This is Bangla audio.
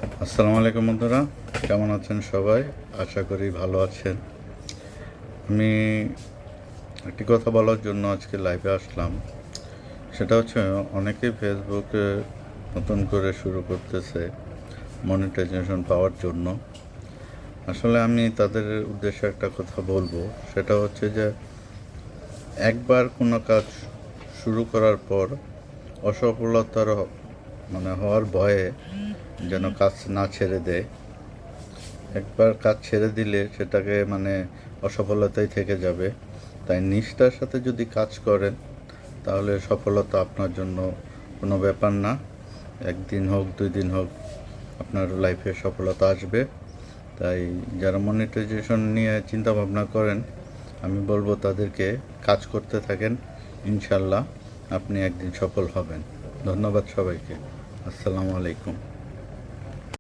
আসসালামু আলাইকুম বন্ধুরা, কেমন আছেন সবাই? আশা করি ভালো আছেন। আমি একটি কথা বলার জন্য আজকে লাইভে আসলাম। সেটা হচ্ছে, অনেকেই ফেসবুকে নতুন করে শুরু করতেছে মনিটাইজেশন পাওয়ার জন্য। আসলে আমি তাদের উদ্দেশ্যে একটা কথা বলবো, সেটা হচ্ছে যে একবার কোনো কাজ শুরু করার পর অসফলতার হওয়ার ভয়ে যেন কাজ না ছেড়ে দেয়। একবার কাজ ছেড়ে দিলে সেটাকে অসফলতাই থেকে যাবে। তাই নিষ্ঠার সাথে যদি কাজ করেন তাহলে সফলতা আপনার জন্য কোনো ব্যাপার না। একদিন হোক 2 দিন হোক আপনার লাইফে সফলতা আসবে। তাই যারা মনিটাইজেশন নিয়ে চিন্তা ভাবনা করেন, আমি বলবো তাদেরকে কাজ করতে থাকেন। ইনশাল্লাহ আপনি একদিন সফল হবেন। ধন্যবাদ সবাইকে। আসসালামু আলাইকুম।